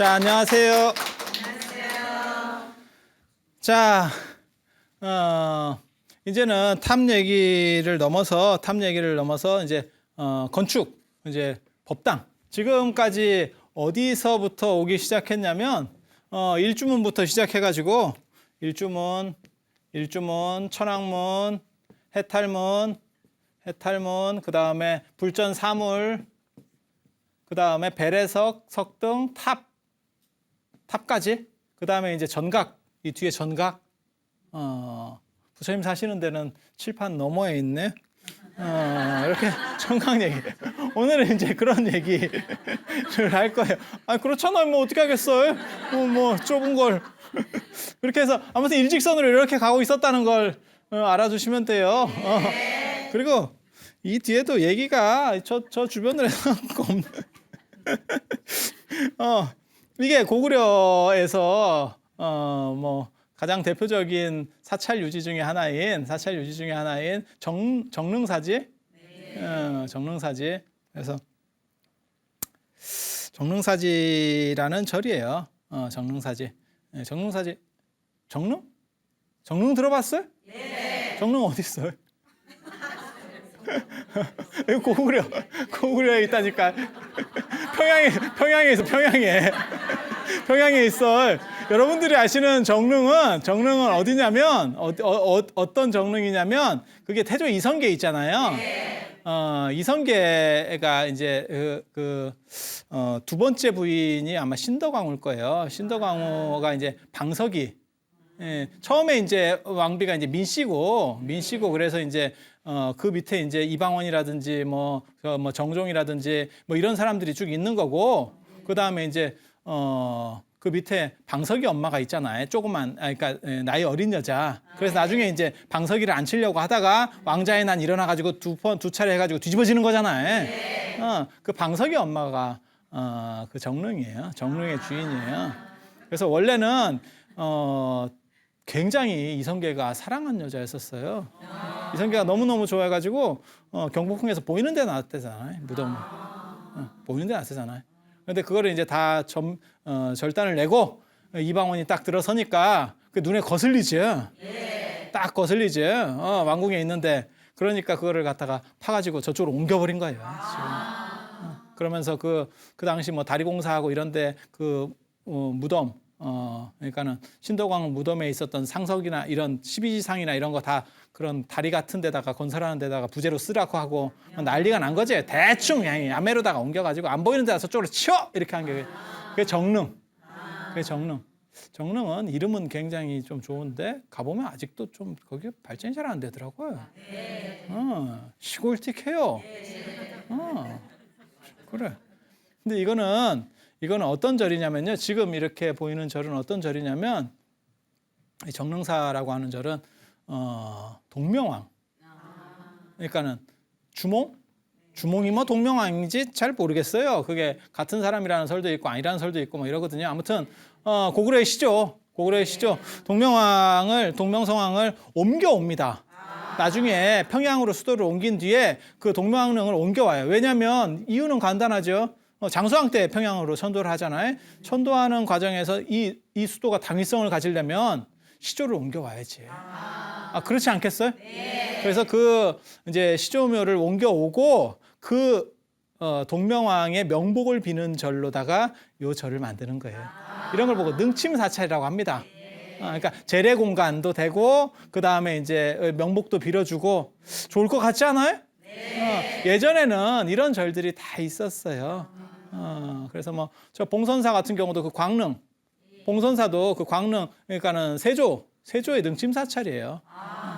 자, 안녕하세요. 자, 이제는 탑 얘기를 넘어서 이제 건축, 이제 법당. 지금까지 어디서부터 오기 시작했냐면 일주문부터 시작해가지고 일주문, 천왕문, 해탈문, 그 다음에 불전 사물, 그 다음에 배례석, 석등, 탑까지. 그 다음에 이제 전각, 이 뒤에 전각. 부처님 사시는 데는 칠판 너머에 있네. 이렇게 전각 얘기. 오늘은 이제 그런 얘기를 할 거예요. 아, 그렇잖아요. 뭐 어떻게 하겠어요? 뭐 좁은 걸. 그렇게 해서 아무튼 일직선으로 이렇게 가고 있었다는 걸 알아두시면 돼요. 그리고 이 뒤에도 얘기가 저 주변으로 없는. 이게 고구려에서 뭐 가장 대표적인 사찰 유지 중에 하나인 정릉사지. 정릉사지. 그래서 정릉사지라는 절이에요. 정릉사지. 정릉사지. 정릉 들어봤어요? 네. 정릉 어디 있어요? 고구려에 있다니까. 평양에 있어. 평양에 있어. 여러분들이 아시는 정릉은 어디냐면 어떤 정릉이냐면 그게 태조 이성계 있잖아요. 이성계가 이제 두 번째 부인이 아마 신덕왕후일 거예요. 신덕왕후가 이제 방석이. 처음에 이제 왕비가 이제 민씨고 그래서 이제 그 밑에 이제 이방원이라든지 뭐 정종이라든지 뭐 이런 사람들이 쭉 있는 거고, 그 다음에 이제 그 밑에 방석이 엄마가 있잖아요. 조그만, 그러니까 나이 어린 여자. 그래서 나중에 이제 방석이를 안 치려고 하다가 왕자의 난 일어나가지고 두 차례 해가지고 뒤집어지는 거잖아요. 그 방석이 엄마가 그 정릉이에요. 정릉의 주인이에요. 그래서 원래는 굉장히 이성계가 사랑한 여자였었어요. 이성계가 너무너무 좋아해가지고 경복궁에서 보이는 데 나왔대잖아요. 무덤. 보이는 데 나왔대잖아요. 근데 그거를 이제 다 절단을 내고 이방원이 딱 들어서니까 그 눈에 거슬리죠. 딱 거슬리죠. 왕궁에 있는데. 그러니까 그거를 갖다가 파가지고 저쪽으로 옮겨버린 거예요. 그러면서 그 당시 뭐 다리공사하고 이런데 그 무덤, 그러니까는 신덕왕후 무덤에 있었던 상석이나 이런 12지상이나 이런 거 다 그런 다리 같은 데다가 건설하는 데다가 부재로 쓰라고 하고 난리가 난 거지. 대충 그냥 야매로다가 옮겨가지고 안 보이는 데다 저쪽으로 치워! 이렇게 한 게 그게 정릉. 그게 정릉. 정릉은 이름은 굉장히 좀 좋은데 가보면 아직도 좀 거기 발전이 잘 안 되더라고요. 시골틱해요. 그래. 근데 이거는 어떤 절이냐면요. 지금 이렇게 보이는 절은 어떤 절이냐면 이 정릉사라고 하는 절은 동명왕. 그러니까는 주몽이 뭐 동명왕인지 잘 모르겠어요. 그게 같은 사람이라는 설도 있고 아니라는 설도 있고 뭐 이러거든요. 아무튼 고구려의 시조. 동명성왕을 옮겨옵니다. 나중에 평양으로 수도를 옮긴 뒤에 그 동명왕릉을 옮겨와요. 왜냐하면 이유는 간단하죠. 장수왕 때 평양으로 천도를 하잖아요. 천도하는 과정에서 이 수도가 당위성을 가지려면 시조를 옮겨와야지. 그렇지 않겠어요? 네. 그래서 그 이제 시조묘를 옮겨오고 그 동명왕의 명복을 비는 절로다가 요 절을 만드는 거예요. 이런 걸 보고 능침사찰이라고 합니다. 그러니까 재래 공간도 되고 그 다음에 이제 명복도 빌어주고 좋을 것 같지 않아요? 네. 예전에는 이런 절들이 다 있었어요. 그래서 뭐 저 봉선사 같은 경우도 그 광릉, 봉선사도 그 광릉 그러니까는 세조의 능침사찰이에요.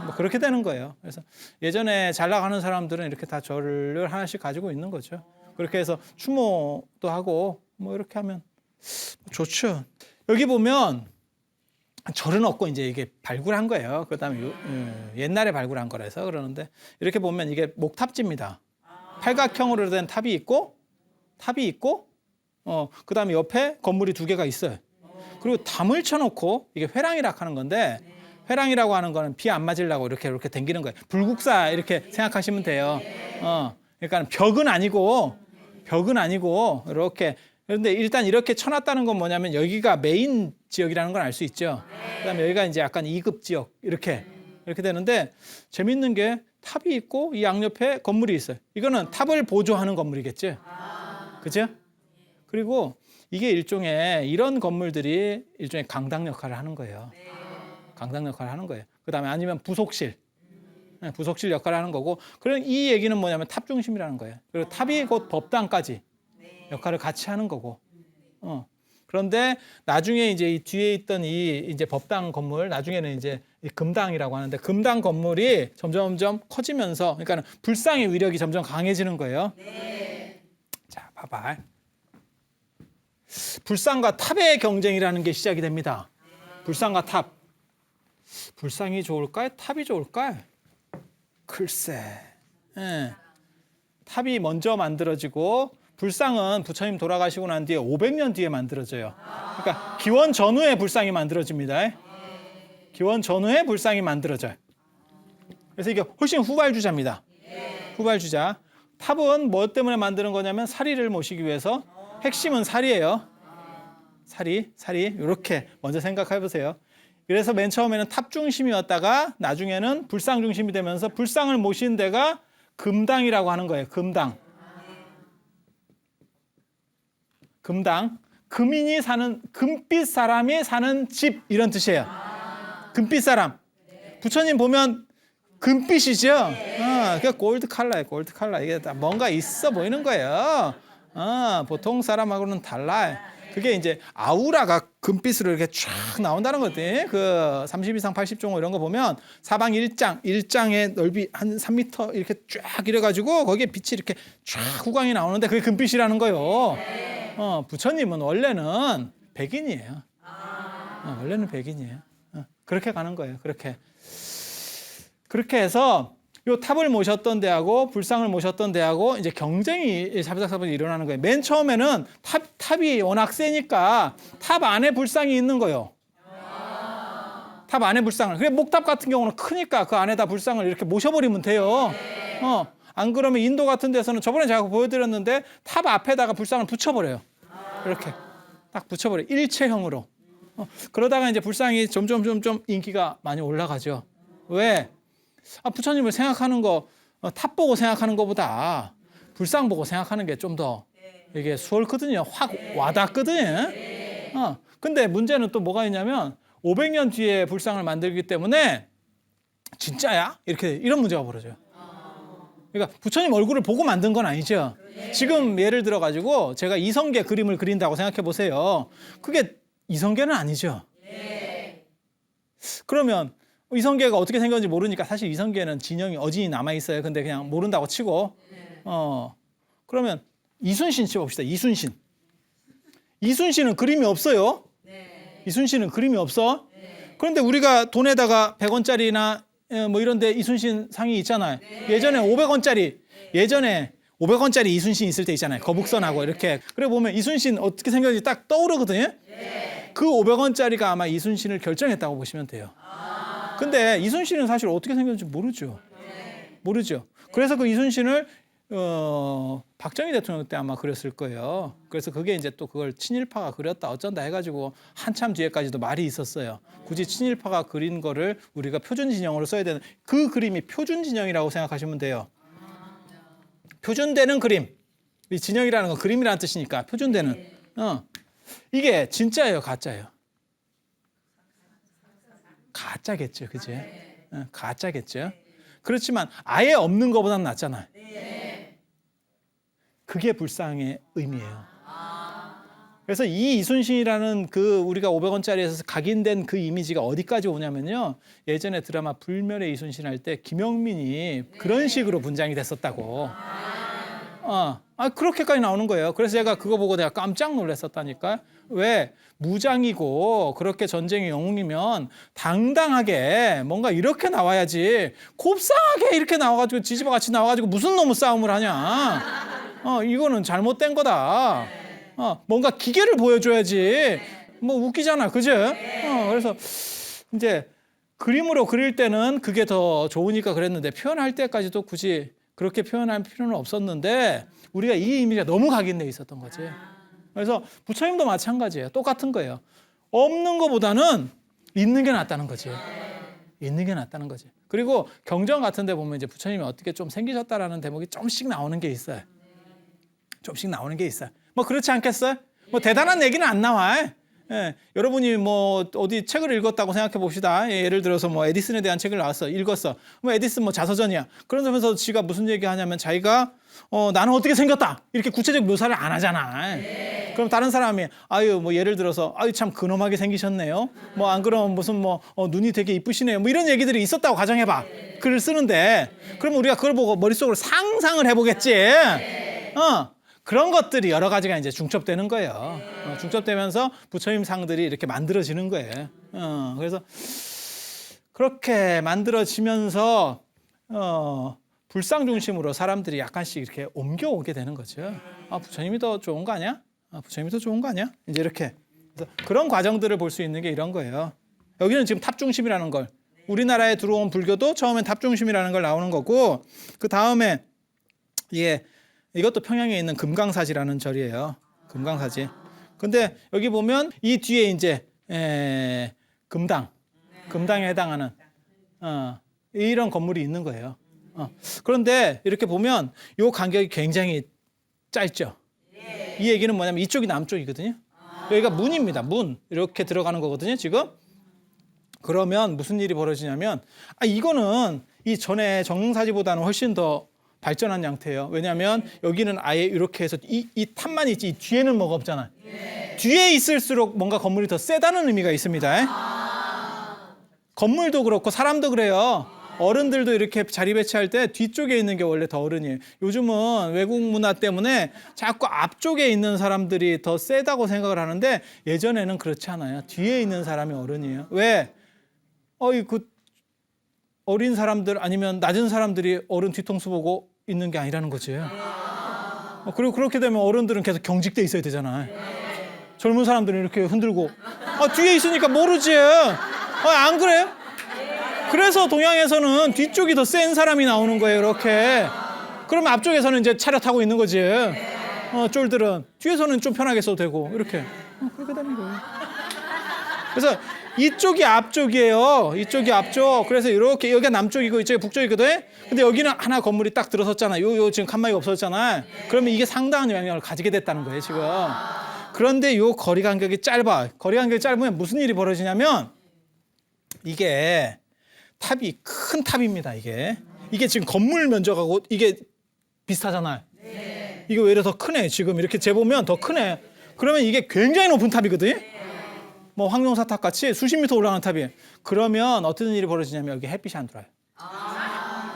뭐 그렇게 되는 거예요. 그래서 예전에 잘 나가는 사람들은 이렇게 다 절을 하나씩 가지고 있는 거죠. 그렇게 해서 추모도 하고 뭐 이렇게 하면 좋죠. 여기 보면 절은 없고 이제 이게 발굴한 거예요. 그다음에 옛날에 발굴한 거라서 그러는데 이렇게 보면 이게 목탑지입니다. 팔각형으로 된 탑이 있고 그다음에 옆에 건물이 두 개가 있어요. 그리고 담을 쳐놓고 이게 회랑이라고 하는 건데 회랑이라고 하는 거는 비 안 맞으려고 이렇게 당기는 거예요. 불국사 이렇게 생각하시면 돼요. 그러니까 벽은 아니고 이렇게 그런데 일단 이렇게 쳐놨다는 건 뭐냐면 여기가 메인 지역이라는 걸 알 수 있죠. 그다음에 여기가 이제 약간 2급 지역 이렇게 되는데 재밌는 게 탑이 있고 이 양옆에 건물이 있어요. 이거는 탑을 보조하는 건물이겠죠. 그죠? 그리고 이게 일종의 이런 건물들이 일종의 강당 역할을 하는 거예요. 강당 역할을 하는 거예요. 그다음에 아니면 부속실. 부속실 역할을 하는 거고. 그럼 이 얘기는 뭐냐면 탑 중심이라는 거예요. 그리고 탑이 곧 법당까지 역할을 같이 하는 거고. 그런데 나중에 이제 이 뒤에 있던 이 이제 법당 건물, 나중에는 이제 이 금당이라고 하는데 금당 건물이 점점 커지면서, 그러니까 불상의 위력이 점점 강해지는 거예요. 자, 봐봐. 불상과 탑의 경쟁이라는 게 시작이 됩니다. 불상과 탑. 불상이 좋을까요? 탑이 좋을까요? 글쎄. 탑이 먼저 만들어지고 불상은 부처님 돌아가시고 난 뒤에 500년 뒤에 만들어져요. 그러니까 기원 전후에 불상이 만들어집니다. 기원 전후에 불상이 만들어져요. 그래서 이게 훨씬 후발주자입니다. 후발주자. 탑은 뭐 때문에 만드는 거냐면 사리를 모시기 위해서. 핵심은 사리예요. 사리 이렇게 먼저 생각해 보세요. 그래서 맨 처음에는 탑 중심이었다가 나중에는 불상 중심이 되면서 불상을 모신 데가 금당이라고 하는 거예요. 금당. 금인이 사는, 금빛 사람이 사는 집 이런 뜻이에요. 금빛 사람. 부처님 보면 금빛이죠. 그게 골드 컬러예요. 골드 컬러. 이게 다 뭔가 있어 보이는 거예요. 보통 사람하고는 달라요. 그게 이제 아우라가 금빛으로 이렇게 쫙 나온다는 거지. 그 30 이상 80종호 이런 거 보면 사방 1장의 넓이 한 3m 이렇게 쫙 이래가지고 거기에 빛이 이렇게 쫙 후광이 나오는데 그게 금빛이라는 거예요. 부처님은 원래는 백인이에요. 원래는 백인이에요. 그렇게 가는 거예요. 그렇게 해서 요 탑을 모셨던 데하고 불상을 모셨던 데하고 이제 경쟁이 사부작사부작 일어나는 거예요. 맨 처음에는 탑이 워낙 세니까 탑 안에 불상이 있는 거예요. 탑 안에 불상을. 그래 목탑 같은 경우는 크니까 그 안에다 불상을 이렇게 모셔버리면 돼요. 안 그러면 인도 같은 데서는 저번에 제가 보여드렸는데 탑 앞에다가 불상을 붙여버려요. 이렇게 딱 붙여버려요. 일체형으로. 그러다가 이제 불상이 점점 인기가 많이 올라가죠. 왜? 부처님을 생각하는 거, 탑 보고 생각하는 것보다 불상 보고 생각하는 게 좀 더 이게 수월거든요. 확 와닿거든요. 근데 문제는 또 뭐가 있냐면 500년 뒤에 불상을 만들기 때문에 진짜야? 이런 문제가 벌어져요. 그러니까 부처님 얼굴을 보고 만든 건 아니죠. 지금 예를 들어 가지고 제가 이성계 그림을 그린다고 생각해 보세요. 그게 이성계는 아니죠. 그러면 이성계가 어떻게 생겼는지 모르니까 사실 이성계는 진영이 어진이 남아 있어요. 근데 그냥 모른다고 치고. 그러면 이순신 치봅시다. 이순신은 그림이 없어요. 이순신은 그림이 없어. 그런데 우리가 돈에다가 100원짜리나 뭐 이런 데 이순신 상이 있잖아요. 예전에 500원짜리 이순신 있을 때 있잖아요. 거북선하고 이렇게. 그래 보면 이순신 어떻게 생겼는지 딱 떠오르거든요. 그 500원짜리가 아마 이순신을 결정했다고 보시면 돼요. 근데 이순신은 사실 어떻게 생겼는지 모르죠. 그래서 그 이순신을 박정희 대통령 때 아마 그렸을 거예요. 그래서 그게 이제 또 그걸 친일파가 그렸다 어쩐다 해가지고 한참 뒤에까지도 말이 있었어요. 굳이 친일파가 그린 거를 우리가 표준 진영으로 써야 되는, 그 그림이 표준 진영이라고 생각하시면 돼요. 표준되는 그림. 이 진영이라는 건 그림이라는 뜻이니까 표준되는. 이게 진짜예요, 가짜예요? 가짜겠죠, 그죠? 가짜겠죠. 그렇지만 아예 없는 것보다는 낫잖아요. 그게 불상의 의미예요. 그래서 이 이순신이라는 그 우리가 500원짜리에서 각인된 그 이미지가 어디까지 오냐면요. 예전에 드라마 불멸의 이순신 할 때 김영민이 그런 식으로 분장이 됐었다고. 그렇게까지 나오는 거예요. 그래서 제가 그거 보고 내가 깜짝 놀랐었다니까. 왜? 무장이고 그렇게 전쟁의 영웅이면 당당하게 뭔가 이렇게 나와야지, 곱상하게 이렇게 나와가지고 지지바 같이 나와가지고 무슨 놈의 싸움을 하냐. 이거는 잘못된 거다. 뭔가 기계를 보여줘야지. 뭐 웃기잖아, 그죠? 그래서 이제 그림으로 그릴 때는 그게 더 좋으니까 그랬는데 표현할 때까지도 굳이 그렇게 표현할 필요는 없었는데 우리가 이 이미지가 너무 각인돼 있었던 거지. 그래서 부처님도 마찬가지예요. 똑같은 거예요. 없는 것보다는 있는 게 낫다는 거지. 있는 게 낫다는 거지. 그리고 경전 같은 데 보면 이제 부처님이 어떻게 좀 생기셨다라는 대목이 좀씩 나오는 게 있어요. 좀씩 나오는 게 있어요. 뭐 그렇지 않겠어요? 뭐 대단한 얘기는 안 나와. 예, 여러분이 뭐 어디 책을 읽었다고 생각해 봅시다. 예를 들어서 뭐 에디슨에 대한 책을 읽었어. 뭐 에디슨 뭐 자서전이야. 그러면서 지가 무슨 얘기하냐면 자기가 나는 어떻게 생겼다 이렇게 구체적 묘사를 안 하잖아. 그럼 다른 사람이 아유 뭐 예를 들어서 아유 참 근엄하게 생기셨네요. 뭐 안 그러면 무슨 뭐 눈이 되게 이쁘시네요. 뭐 이런 얘기들이 있었다고 가정해봐. 글을 쓰는데 그러면 우리가 그걸 보고 머릿속으로 상상을 해보겠지. 그런 것들이 여러 가지가 이제 중첩되는 거예요. 중첩되면서 부처님 상들이 이렇게 만들어지는 거예요. 그래서 그렇게 만들어지면서 불상 중심으로 사람들이 약간씩 이렇게 옮겨오게 되는 거죠. 부처님이 더 좋은 거 아니야? 부처님이 더 좋은 거 아니야? 이제 이렇게. 그래서 그런 과정들을 볼 수 있는 게 이런 거예요. 여기는 지금 탑 중심이라는 걸. 우리나라에 들어온 불교도 처음엔 탑 중심이라는 걸 나오는 거고 그 다음에 이것도 평양에 있는 금강사지라는 절이에요. 금강사지. 근데 여기 보면 이 뒤에 이제 금당에 해당하는 이런 건물이 있는 거예요. 그런데 이렇게 보면 이 간격이 굉장히 짧죠. 이 얘기는 뭐냐면 이쪽이 남쪽이거든요. 여기가 문입니다. 문 이렇게 들어가는 거거든요. 지금. 그러면 무슨 일이 벌어지냐면 이거는 이 전에 정릉사지보다는 훨씬 더 발전한 양태예요. 왜냐하면 여기는 아예 이렇게 해서 이 탑만 있지 이 뒤에는 뭐가 없잖아. 뒤에 있을수록 뭔가 건물이 더 세다는 의미가 있습니다. 건물도 그렇고 사람도 그래요. 어른들도 이렇게 자리 배치할 때 뒤쪽에 있는 게 원래 더 어른이에요. 요즘은 외국 문화 때문에 자꾸 앞쪽에 있는 사람들이 더 세다고 생각을 하는데 예전에는 그렇지 않아요. 뒤에 있는 사람이 어른이에요. 왜? 그 어린 사람들 아니면 낮은 사람들이 어른 뒤통수 보고 있는 게 아니라는 거지. 그리고 그렇게 되면 어른들은 계속 경직돼 있어야 되잖아요. 젊은 사람들은 이렇게 흔들고 뒤에 있으니까 모르지. 안 그래요? 그래서 동양에서는 뒤쪽이 더 센 사람이 나오는 거예요. 이렇게. 그러면 앞쪽에서는 이제 차렷하고 있는 거지. 쫄들은 뒤에서는 좀 편하게 써도 되고 이렇게. 그렇게 되는 거예요. 그래서 이쪽이 앞쪽이에요. 이쪽이 앞쪽. 그래서 이렇게 여기가 남쪽이고 이쪽이 북쪽이거든. 근데 여기는 하나 건물이 딱 들어섰잖아. 요 지금 칸막이가 없어졌잖아. 그러면 이게 상당한 영향을 가지게 됐다는 거예요, 지금. 그런데 요 거리 간격이 짧아. 거리 간격이 짧으면 무슨 일이 벌어지냐면 이게 탑이 큰 탑입니다, 이게. 이게 지금 건물 면적하고 이게 비슷하잖아요. 이게 오히려 더 크네. 지금 이렇게 재보면 더 크네. 그러면 이게 굉장히 높은 탑이거든요. 뭐 황룡사탑 같이 수십 미터 올라가는 탑이에요. 그러면 어떤 일이 벌어지냐면 여기 햇빛이 안 들어와요.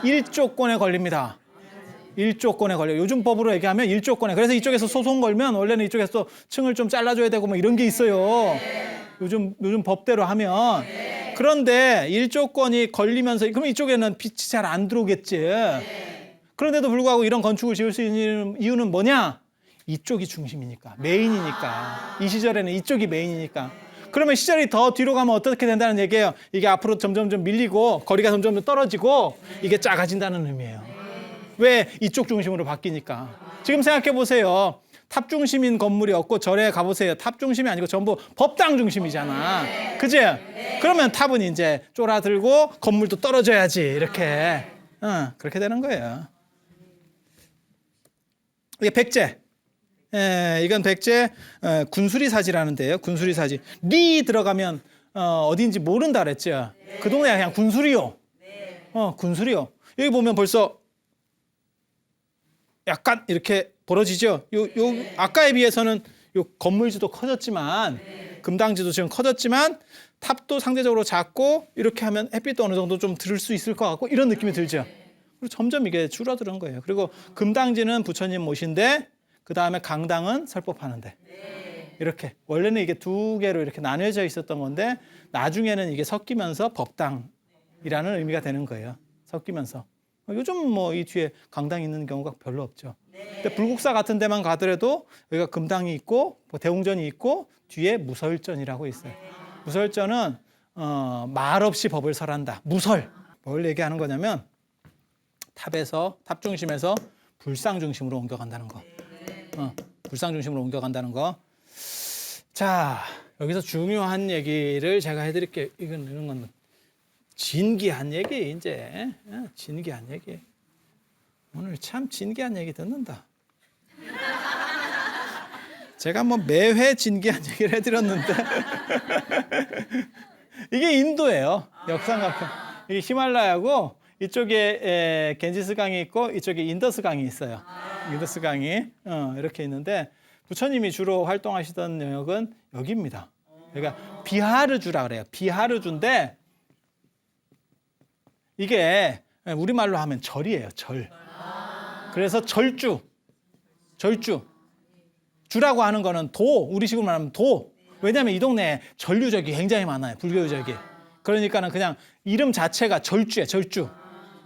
일조권에 걸립니다. 일조권에 걸려요. 요즘 법으로 얘기하면 일조권에. 그래서 이쪽에서 소송 걸면 원래는 이쪽에서 층을 좀 잘라줘야 되고 뭐 이런 게 있어요. 요즘 법대로 하면. 그런데 일조권이 걸리면서 그럼 이쪽에는 빛이 잘 안 들어오겠지. 그런데도 불구하고 이런 건축을 지을 수 있는 이유는 뭐냐? 이쪽이 중심이니까. 메인이니까. 이 시절에는 이쪽이 메인이니까. 그러면 시절이 더 뒤로 가면 어떻게 된다는 얘기예요. 이게 앞으로 점점 밀리고 거리가 점점 떨어지고 이게 작아진다는 의미예요. 왜? 이쪽 중심으로 바뀌니까. 지금 생각해 보세요. 탑 중심인 건물이 없고 절에 가보세요. 탑 중심이 아니고 전부 법당 중심이잖아. 그지? 그러면 탑은 이제 쫄아들고 건물도 떨어져야지. 이렇게. 그렇게 되는 거예요. 이게 백제. 이건 백제 군수리 사지라는 데요. 군수리 사지. 리 들어가면 어디인지 모른다 그랬죠. 그 동네가 그냥 군수리요. 군수리요. 여기 보면 벌써 약간 이렇게 벌어지죠. 요 아까에 비해서는 요 건물지도 커졌지만 금당지도 지금 커졌지만 탑도 상대적으로 작고 이렇게 하면 햇빛도 어느 정도 좀 들을 수 있을 것 같고 이런 느낌이 들죠. 그리고 점점 이게 줄어드는 거예요. 그리고 금당지는 부처님 모신데 그 다음에 강당은 설법하는데 이렇게 원래는 이게 두 개로 이렇게 나뉘어져 있었던 건데 나중에는 이게 섞이면서 법당이라는 의미가 되는 거예요. 섞이면서. 요즘 뭐 이 뒤에 강당이 있는 경우가 별로 없죠. 근데 불국사 같은 데만 가더라도 여기가 금당이 있고 대웅전이 있고 뒤에 무설전이라고 있어요. 무설전은 말 없이 법을 설한다. 무설. 뭘 얘기하는 거냐면 탑 중심에서 불상 중심으로 옮겨간다는 거. 불상 중심으로 옮겨간다는 거. 자, 여기서 중요한 얘기를 제가 해드릴게요. 이런 건 진기한 얘기, 이제. 진기한 얘기. 오늘 참 진기한 얘기 듣는다. 제가 뭐 매회 진기한 얘기를 해드렸는데 이게 인도예요. 역삼각형. 이게 히말라야고 이쪽에 겐지스 강이 있고 이쪽에 인더스 강이 있어요. 인더스 강이 이렇게 있는데 부처님이 주로 활동하시던 영역은 여기입니다. 그러니까 비하르주라 그래요. 비하르주인데 이게 우리말로 하면 절이에요. 절. 그래서 절주. 주라고 하는 거는 도, 우리식으로 말하면 도. 왜냐하면 이 동네에 전류적이 굉장히 많아요. 불교 유적이. 그러니까는 그냥 이름 자체가 절주예요. 절주.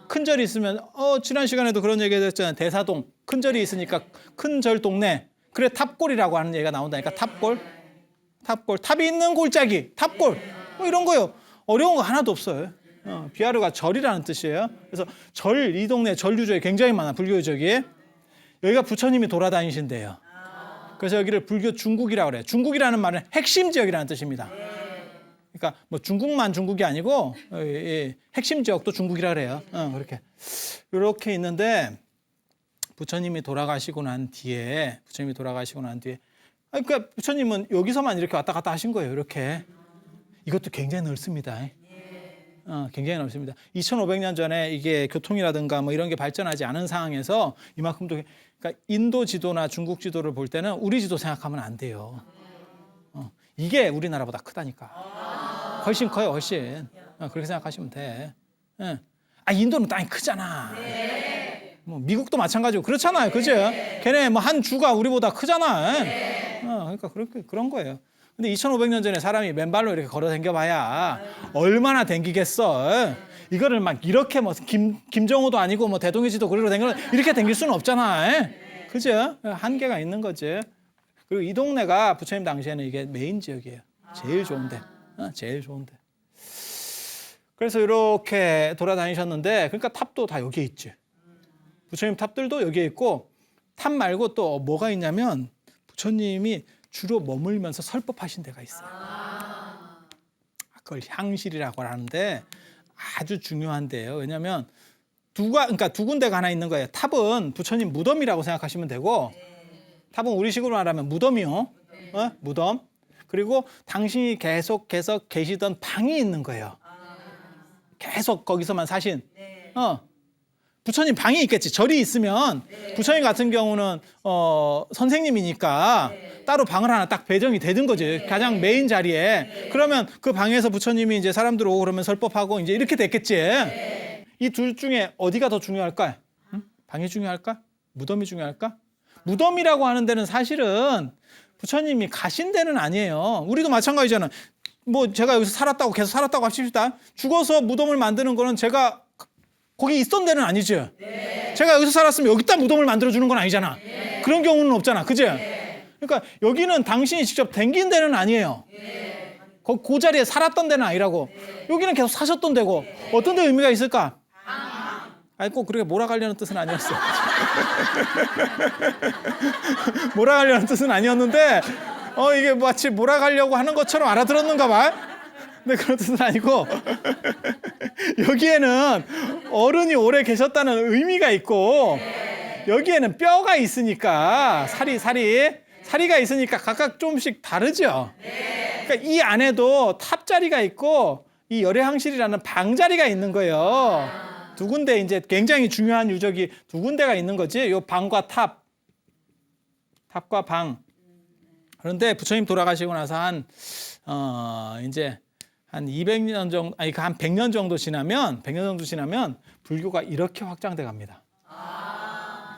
큰 절이 있으면 지난 시간에도 그런 얘기 했잖아요. 대사동. 큰 절이 있으니까 큰 절 동네. 그래 탑골이라고 하는 얘기가 나온다니까. 탑골. 탑이 있는 골짜기. 탑골. 뭐 이런 거요. 어려운 거 하나도 없어요. 비하르가 절이라는 뜻이에요. 그래서 이 동네 절 유적이 굉장히 많아. 불교 유적이. 여기가 부처님이 돌아다니신대요. 그래서 여기를 불교 중국이라고 그래요. 중국이라는 말은 핵심 지역이라는 뜻입니다. 그러니까 뭐 중국만 중국이 아니고 핵심 지역도 중국이라 그래요. 그렇게 이렇게 있는데 부처님이 돌아가시고 난 뒤에 그러니까 부처님은 여기서만 이렇게 왔다 갔다 하신 거예요. 이렇게 이것도 굉장히 넓습니다. 굉장히 넓습니다. 2,500년 전에 이게 교통이라든가 뭐 이런 게 발전하지 않은 상황에서 이만큼도 그러니까 인도 지도나 중국 지도를 볼 때는 우리 지도 생각하면 안 돼요. 이게 우리나라보다 크다니까. 훨씬 커요, 훨씬. 그렇게 생각하시면 돼. 인도는 땅이 크잖아. 뭐 미국도 마찬가지고 그렇잖아요, 그죠? 걔네 뭐 한 주가 우리보다 크잖아. 그러니까 그런 거예요. 근데 2,500년 전에 사람이 맨발로 이렇게 걸어 댕겨봐야 얼마나 댕기겠어. 이거를 막 이렇게 뭐 김정호도 아니고 뭐 대동이지도 그리로 댕겨 이렇게 댕길 수는 없잖아. 그죠? 한계가 있는 거지. 그리고 이 동네가 부처님 당시에는 이게 메인 지역이에요. 제일 좋은데. 제일 좋은데. 그래서 이렇게 돌아다니셨는데 그러니까 탑도 다 여기에 있지. 부처님 탑들도 여기에 있고 탑 말고 또 뭐가 있냐면 부처님이 주로 머물면서 설법하신 데가 있어요. 그걸 향실이라고 하는데 아주 중요한 데예요. 왜냐하면 두 군데가 하나 있는 거예요. 탑은 부처님 무덤이라고 생각하시면 되고 탑은 우리식으로 말하면 무덤이요. 무덤. 그리고 당신이 계속해서 계시던 방이 있는 거예요. 계속 거기서만 사신. 부처님 방이 있겠지. 절이 있으면 부처님 같은 경우는 선생님이니까 따로 방을 하나 딱 배정이 되는 거지. 가장 메인 자리에. 그러면 그 방에서 부처님이 이제 사람들 오고 그러면 설법하고 이제 이렇게 됐겠지. 이 둘 중에 어디가 더 중요할까? 방이 중요할까? 무덤이 중요할까? 무덤이라고 하는 데는 사실은 부처님이 가신 데는 아니에요. 우리도 마찬가지잖아. 뭐 제가 여기서 살았다고 계속 살았다고 합시다. 죽어서 무덤을 만드는 거는 제가 거기 있던 데는 아니죠. 제가 여기서 살았으면 여기다 무덤을 만들어주는 건 아니잖아. 그런 경우는 없잖아. 그죠? 그러니까 여기는 당신이 직접 댕긴 데는 아니에요. 그 자리에 살았던 데는 아니라고. 여기는 계속 사셨던 데고. 어떤 데 의미가 있을까? 아니 꼭 그렇게 몰아가려는 뜻은 아니었어. 몰아가려는 뜻은 아니었는데 이게 마치 몰아가려고 하는 것처럼 알아들었는가 봐. 근데 그런 뜻은 아니고 여기에는 어른이 오래 계셨다는 의미가 있고 여기에는 뼈가 있으니까 사리가 있으니까 각각 조금씩 다르죠. 그러니까 이 안에도 탑 자리가 있고 이 열애항실이라는 방 자리가 있는 거예요. 두 군데 이제 굉장히 중요한 유적이 두 군데가 있는 거지. 요 방과 탑과 방. 그런데 부처님 돌아가시고 나서 이제 한 200년 정도, 한 100년 정도 지나면 불교가 이렇게 확장돼 갑니다.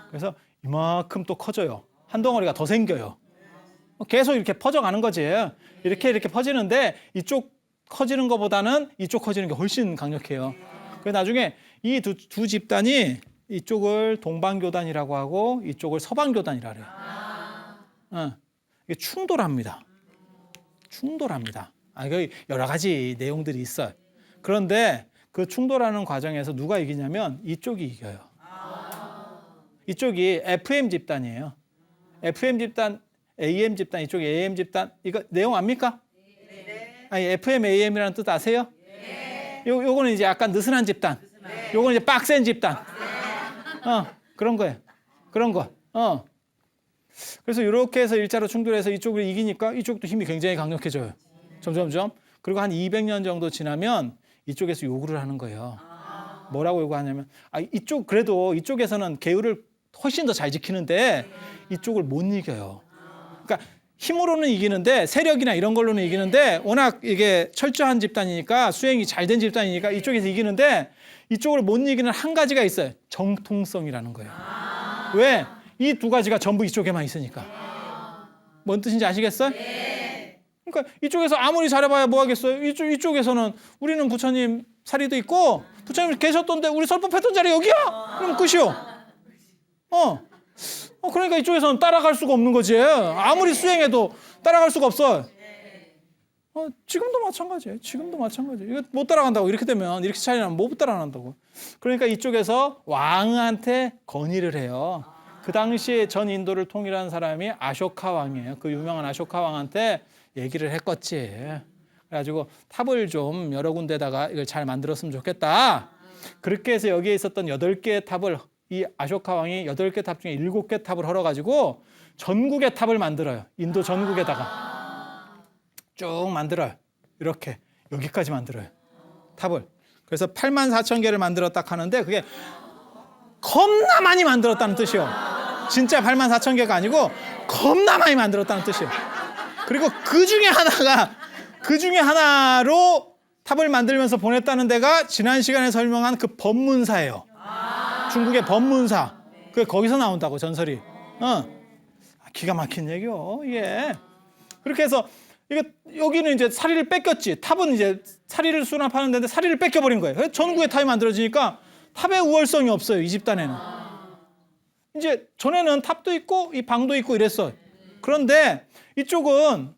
그래서 이만큼 또 커져요. 한 덩어리가 더 생겨요. 계속 이렇게 퍼져가는 거지. 이렇게 퍼지는데 이쪽 커지는 것보다는 이쪽 커지는 게 훨씬 강력해요. 그래서 나중에 이 두 집단이 이쪽을 동방교단이라고 하고 이쪽을 서방교단이라고 해요. 이게 충돌합니다. 여러 가지 내용들이 있어요. 그런데 그 충돌하는 과정에서 누가 이기냐면 이쪽이 이겨요. 이쪽이 FM 집단이에요. FM 집단 AM 집단, 이쪽이 AM 집단. 이거 내용 압니까? 아니, FM, AM이라는 뜻 아세요? 요거는 이제 약간 느슨한 집단. 요거는 이제 빡센 집단. 그런 거예요. 그런 거. 그래서 이렇게 해서 일자로 충돌해서 이쪽을 이기니까 이쪽도 힘이 굉장히 강력해져요. 점점점. 그리고 한 200년 정도 지나면 이쪽에서 요구를 하는 거예요. 뭐라고 요구하냐면, 그래도 이쪽에서는 계율을 훨씬 더 잘 지키는데 이쪽을 못 이겨요. 그러니까 힘으로는 이기는데, 세력이나 이런 걸로는 이기는데, 워낙 이게 철저한 집단이니까, 수행이 잘 된 집단이니까 이쪽에서 이기는데, 이쪽을 못 이기는 한 가지가 있어요. 정통성이라는 거예요. 왜? 이 두 가지가 전부 이쪽에만 있으니까. 뭔 뜻인지 아시겠어요? 그러니까 이쪽에서 아무리 잘해봐야 뭐 하겠어요? 이쪽에서는 우리는 부처님 사리도 있고, 부처님 계셨던데 우리 설법했던 자리 여기야? 그럼 끝이요. 그러니까 이쪽에서는 따라갈 수가 없는 거지. 아무리 수행해도 따라갈 수가 없어. 지금도 마찬가지예요. 지금도 마찬가지예요. 이거 못 따라간다고. 이렇게 되면, 이렇게 차이나면 못 따라간다고. 그러니까 이쪽에서 왕한테 건의를 해요. 그 당시에 전 인도를 통일한 사람이 아쇼카 왕이에요. 그 유명한 아쇼카 왕한테 얘기를 했겠지. 그래가지고 탑을 좀 여러 군데다가 이걸 잘 만들었으면 좋겠다. 그렇게 해서 여기에 있었던 8개의 탑을, 이 아쇼카 왕이 8개 탑 중에 7개 탑을 헐어가지고 전국의 탑을 만들어요. 인도 전국에다가 쭉 만들어요. 이렇게 여기까지 만들어요. 탑을. 그래서 84,000개를 만들었다 하는데 그게 겁나 많이 만들었다는 뜻이요. 진짜 84,000개가 아니고 겁나 많이 만들었다는 뜻이요. 그리고 그 중에 하나로 탑을 만들면서 보냈다는 데가 지난 시간에 설명한 그 법문사예요. 중국의 법문사. 그 거기서 나온다고, 전설이. 기가 막힌 얘기요, 이게. 그렇게 해서 여기는 이제 사리를 뺏겼지. 탑은 이제 사리를 수납하는 데인데 사리를 뺏겨버린 거예요. 그래서 전국에 탑이 만들어지니까 탑의 우월성이 없어요, 이 집단에는. 이제 전에는 탑도 있고 이 방도 있고 이랬어요. 그런데 이쪽은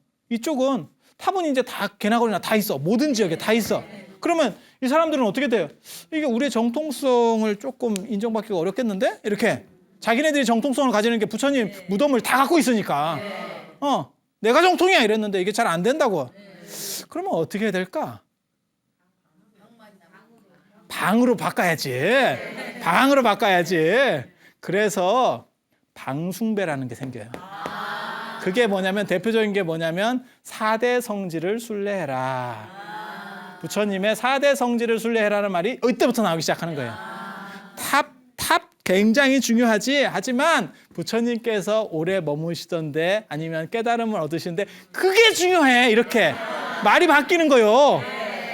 탑은 이제 다 개나거리나 다 있어. 모든 지역에 다 있어. 그러면 이 사람들은 어떻게 돼요? 이게 우리의 정통성을 조금 인정받기가 어렵겠는데? 이렇게 자기네들이 정통성을 가지는 게 부처님 무덤을 다 갖고 있으니까 내가 정통이야 이랬는데 이게 잘 안 된다고. 그러면 어떻게 해야 될까? 방으로 바꿔야지. 방으로 바꿔야지. 그래서 방숭배라는 게 생겨요. 그게 뭐냐면, 대표적인 게 뭐냐면 4대 성지를 순례해라. 부처님의 4대 성지를 순례해라는 말이 이때부터 나오기 시작하는 거예요. 탑 굉장히 중요하지. 하지만 부처님께서 오래 머무시던데 아니면 깨달음을 얻으시는데 그게 중요해. 이렇게 말이 바뀌는 거요.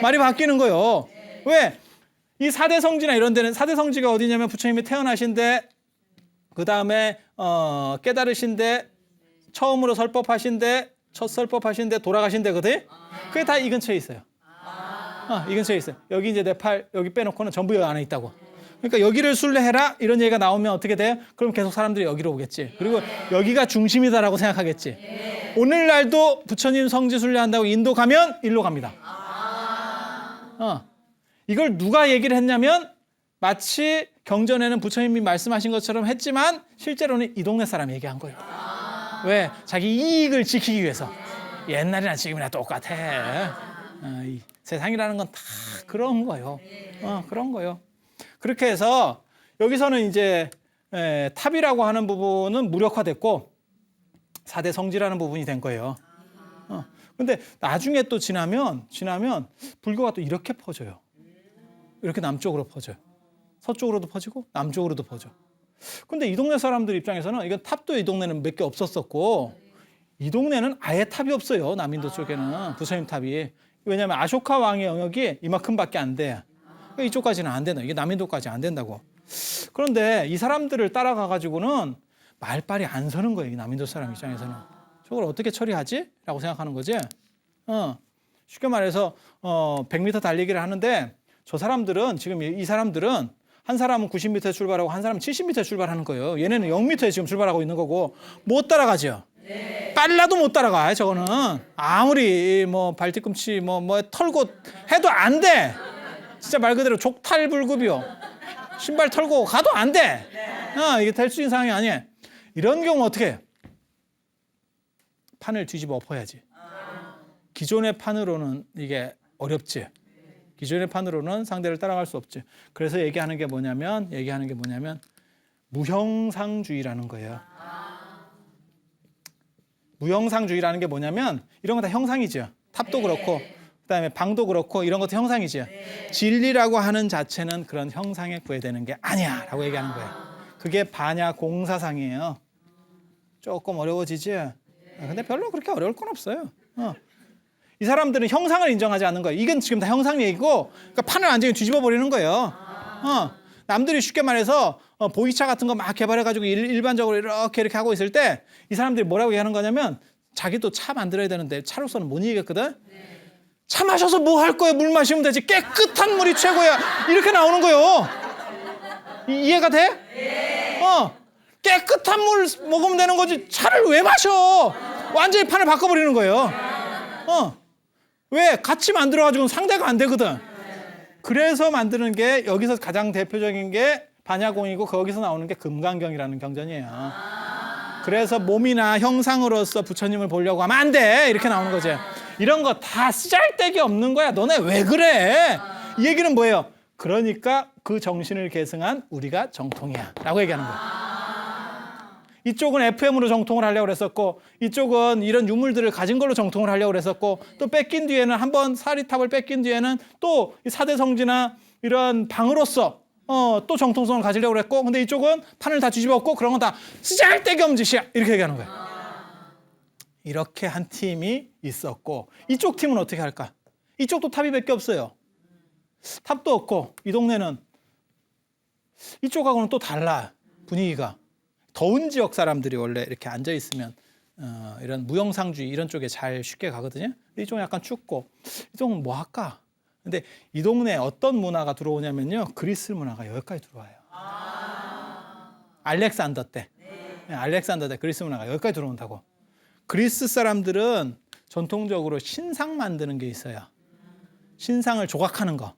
말이 바뀌는 거요. 왜? 이 4대 성지나 이런 데는, 4대 성지가 어디냐면 부처님이 태어나신데, 그 다음에 깨달으신데, 처음으로 설법하신데, 첫 설법하신데, 돌아가신데, 그게 다 이 근처에 있어요. 이 근처에 있어요. 여기 이제 네팔 여기 빼놓고는 전부 여기 안에 있다고. 그러니까 여기를 순례해라 이런 얘기가 나오면 어떻게 돼요? 그럼 계속 사람들이 여기로 오겠지. 그리고 여기가 중심이다라고 생각하겠지. 오늘날도 부처님 성지 순례한다고 인도 가면 일로 갑니다. 이걸 누가 얘기를 했냐면, 마치 경전에는 부처님이 말씀하신 것처럼 했지만 실제로는 이 동네 사람이 얘기한 거예요. 왜? 자기 이익을 지키기 위해서. 옛날이나 지금이나 똑같아. 이 세상이라는 건 다 그런 거예요. 그런 거예요. 그렇게 해서 여기서는 이제 탑이라고 하는 부분은 무력화됐고 4대 성지라는 부분이 된 거예요. 근데 나중에 또 지나면 불교가 또 이렇게 퍼져요. 이렇게 남쪽으로 퍼져요. 서쪽으로도 퍼지고 남쪽으로도 퍼져. 근데 이 동네 사람들 입장에서는 이건 탑도 이 동네는 몇 개 없었었고 이 동네는 아예 탑이 없어요. 남인도 쪽에는 부처님 탑이. 왜냐하면 아쇼카 왕의 영역이 이만큼밖에 안 돼. 그러니까 이쪽까지는 안 된다. 이게 남인도까지 안 된다고. 그런데 이 사람들을 따라가 가지고는 말빨이 안 서는 거예요. 이 남인도 사람 입장에서는. 저걸 어떻게 처리하지? 라고 생각하는 거지. 쉽게 말해서 100m 달리기를 하는데 저 사람들은, 지금 이 사람들은 한 사람은 90m에 출발하고 한 사람은 70m에 출발하는 거예요. 얘네는 0m에 지금 출발하고 있는 거고 못 따라가죠. 빨라도 못 따라가. 저거는 아무리 뭐 발뒤꿈치 뭐 털고 해도 안 돼. 진짜 말 그대로 족탈불급이요. 신발 털고 가도 안 돼. 이게 될 수 있는 상황이 아니에요. 이런 경우 어떻게 해요? 판을 뒤집어 엎어야지. 기존의 판으로는 이게 어렵지. 기존의 판으로는 상대를 따라갈 수 없지. 그래서 얘기하는 게 뭐냐면 무형상주의라는 거예요. 무형상주의라는 게 뭐냐면 이런 거 다 형상이죠. 탑도 그렇고 그다음에 방도 그렇고 이런 것도 형상이죠. 진리라고 하는 자체는 그런 형상에 구애되는 게 아니야 라고 얘기하는 거예요. 그게 반야 공사상이에요. 조금 어려워지지? 근데 별로 그렇게 어려울 건 없어요. 이 사람들은 형상을 인정하지 않는 거예요. 이건 지금 다 형상 얘기고 그러니까 판을 완전히 뒤집어 버리는 거예요. 남들이 쉽게 말해서 보이차 같은 거 막 개발해가지고 일반적으로 이렇게 하고 있을 때 이 사람들이 뭐라고 얘기하는 거냐면 자기도 차 만들어야 되는데 차로서는 못 이기겠거든. 차 마셔서 뭐 할 거야? 물 마시면 되지. 깨끗한 물이 최고야. 이렇게 나오는 거예요. 이해가 돼? 깨끗한 물 먹으면 되는 거지. 차를 왜 마셔? 완전히 판을 바꿔버리는 거예요. 왜? 같이 만들어가지고는 상대가 안 되거든. 그래서 만드는 게 여기서 가장 대표적인 게 반야공이고 거기서 나오는 게 금강경이라는 경전이에요. 그래서 몸이나 형상으로서 부처님을 보려고 하면 안 돼. 이렇게 나오는 거지. 이런 거 다 쓰잘데기 없는 거야. 너네 왜 그래? 이 얘기는 뭐예요? 그러니까 그 정신을 계승한 우리가 정통이야 라고 얘기하는 거야. 이쪽은 FM으로 정통을 하려고 그랬었고 이쪽은 이런 유물들을 가진 걸로 정통을 하려고 그랬었고 또 뺏긴 뒤에는 한번 사리탑을 뺏긴 뒤에는 또 사대성지나 이런 방으로서 또 정통성을 가지려고 그랬고 근데 이쪽은 판을 다 뒤집었고 그런 건 다 쓰잘데기 없는 짓이야 이렇게 얘기하는 거야. 이렇게 한 팀이 있었고 이쪽 팀은 어떻게 할까? 이쪽도 탑이 몇 개 없어요. 탑도 없고 이 동네는 이쪽하고는 또 달라 분위기가. 더운 지역 사람들이 원래 이렇게 앉아 있으면 이런 무형상주의 이런 쪽에 잘 쉽게 가거든요. 이쪽은 약간 춥고 이쪽은 뭐 할까? 근데 이 동네에 어떤 문화가 들어오냐면요. 그리스 문화가 여기까지 들어와요. 알렉산더 때. 알렉산더 때 그리스 문화가 여기까지 들어온다고. 그리스 사람들은 전통적으로 신상 만드는 게 있어요. 신상을 조각하는 거.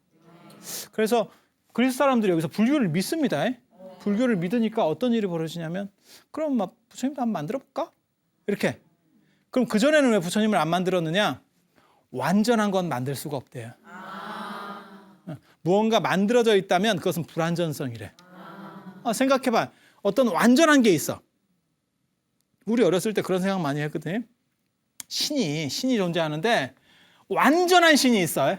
그래서 그리스 사람들이 여기서 불교를 믿습니다. 불교를 믿으니까 어떤 일이 벌어지냐면 그럼 막 부처님도 한번 만들어 볼까? 이렇게. 그럼 그전에는 왜 부처님을 안 만들었느냐? 완전한 건 만들 수가 없대요. 무언가 만들어져 있다면 그것은 불완전성이래. 생각해봐. 어떤 완전한 게 있어. 우리 어렸을 때 그런 생각 많이 했거든요. 신이 존재하는데 완전한 신이 있어요.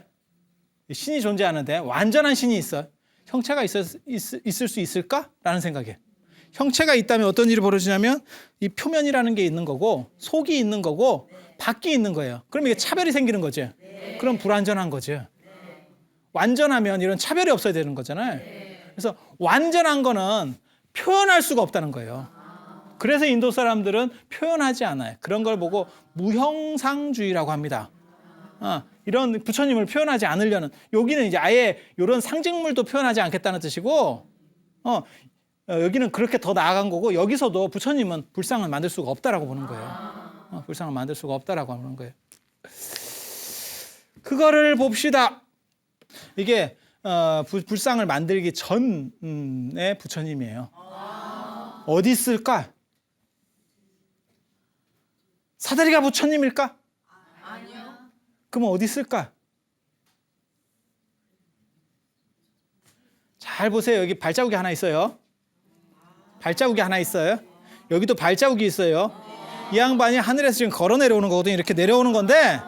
신이 존재하는데 완전한 신이 있어. 형체가 있을 수 있을까? 라는 생각에. 형체가 있다면 어떤 일이 벌어지냐면 이 표면이라는 게 있는 거고 속이 있는 거고 밖이 있는 거예요. 그럼 이게 차별이 생기는 거죠. 그럼 불완전한 거죠. 완전하면 이런 차별이 없어야 되는 거잖아요. 그래서 완전한 거는 표현할 수가 없다는 거예요. 그래서 인도 사람들은 표현하지 않아요. 그런 걸 보고 무형상주의라고 합니다. 이런 부처님을 표현하지 않으려는 여기는 이제 아예 이런 상징물도 표현하지 않겠다는 뜻이고 여기는 그렇게 더 나아간 거고 여기서도 부처님은 불상을 만들 수가 없다라고 보는 거예요. 불상을 만들 수가 없다라고 보는 거예요. 그거를 봅시다. 이게 불상을 만들기 전의 부처님이에요. 어디 있을까? 사다리가 부처님일까? 아니요. 그럼 어디 있을까? 잘 보세요. 여기 발자국이 하나 있어요. 발자국이 하나 있어요. 여기도 발자국이 있어요. 이 양반이 하늘에서 지금 걸어 내려오는 거거든요. 이렇게 내려오는 건데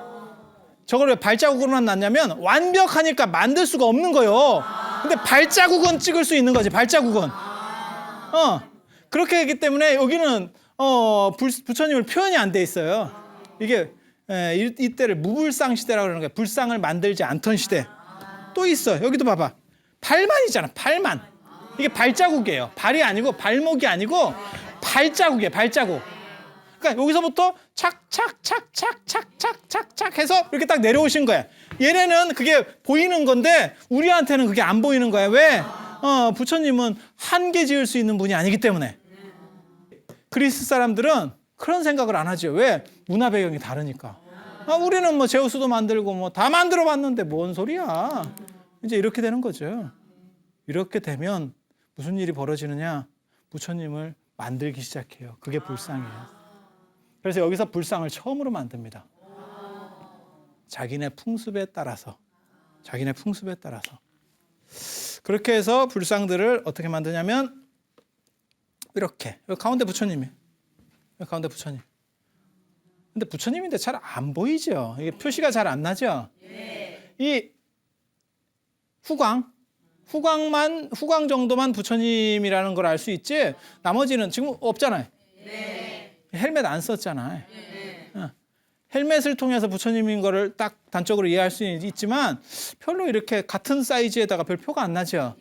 저걸 왜 발자국으로만 놨냐면 완벽하니까 만들 수가 없는 거예요. 근데 발자국은 찍을 수 있는 거지. 발자국은. 그렇게 했기 때문에 여기는 부처님을 표현이 안 돼 있어요. 이게 이때를 무불상 시대라고 그러는 거예요. 불상을 만들지 않던 시대. 또 있어. 여기도 봐봐. 발만 있잖아. 발만. 이게 발자국이에요. 발이 아니고 발목이 아니고 발자국이에요. 발자국. 그러니까 여기서부터 착착착착착착착 해서 이렇게 딱 내려오신 거야. 얘네는 그게 보이는 건데 우리한테는 그게 안 보이는 거야. 왜? 부처님은 한계 지을 수 있는 분이 아니기 때문에. 그리스 사람들은 그런 생각을 안 하죠. 왜? 문화 배경이 다르니까. 우리는 뭐 제우스도 만들고 뭐 다 만들어 봤는데 뭔 소리야. 이제 이렇게 되는 거죠. 이렇게 되면 무슨 일이 벌어지느냐? 부처님을 만들기 시작해요. 그게 불상이에요. 그래서 여기서 불상을 처음으로 만듭니다. 자기네 풍습에 따라서. 자기네 풍습에 따라서. 그렇게 해서 불상들을 어떻게 만드냐면 이렇게. 여기 가운데 부처님이. 여기 가운데 부처님. 근데 부처님인데 잘 안 보이죠? 이게 표시가 잘 안 나죠? 이 후광 정도만 부처님이라는 걸 알 수 있지 나머지는 지금 없잖아요. 헬멧 안 썼잖아요. 헬멧을 통해서 부처님인 거를 딱 단적으로 이해할 수 있지만 별로 이렇게 같은 사이즈에다가 별 표가 안 나죠.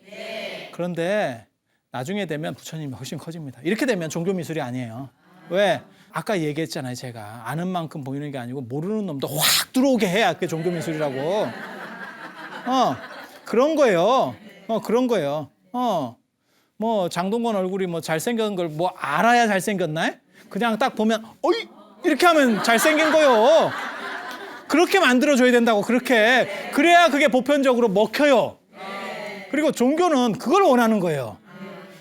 그런데 나중에 되면 부처님이 훨씬 커집니다. 이렇게 되면 종교 미술이 아니에요. 왜? 아까 얘기했잖아요. 제가 아는 만큼 보이는 게 아니고 모르는 놈도 확 들어오게 해야 그게 종교 미술이라고. 그런 거예요. 그런 거예요. 뭐 장동건 얼굴이 뭐 잘생긴 걸 뭐 알아야 잘생겼나? 그냥 딱 보면 어이 이렇게 하면 잘생긴 거요. 그렇게 만들어줘야 된다고. 그렇게. 그래야 그게 보편적으로 먹혀요. 그리고 종교는 그걸 원하는 거예요.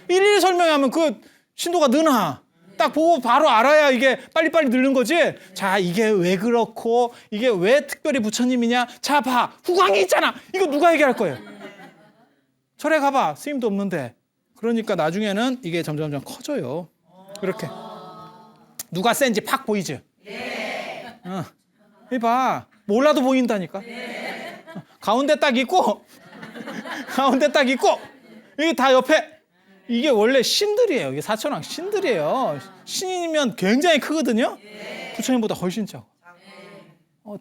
일일이 설명하면 그 신도가 느나. 딱 보고 바로 알아야 이게 빨리빨리 늘는 거지. 자, 이게 왜 그렇고 이게 왜 특별히 부처님이냐. 자, 봐. 후광이 있잖아. 이거 누가 얘기할 거예요. 절에 가봐. 스님도 없는데. 그러니까 나중에는 이게 점점점 커져요. 이렇게. 누가 센지 팍 보이지? 이봐. 몰라도 보인다니까. 가운데 딱 있고 가운데 딱 있고 이게 다 옆에 이게 원래 신들이에요. 이게 사천왕 신들이에요. 신이면 굉장히 크거든요. 부처님보다 훨씬 작아.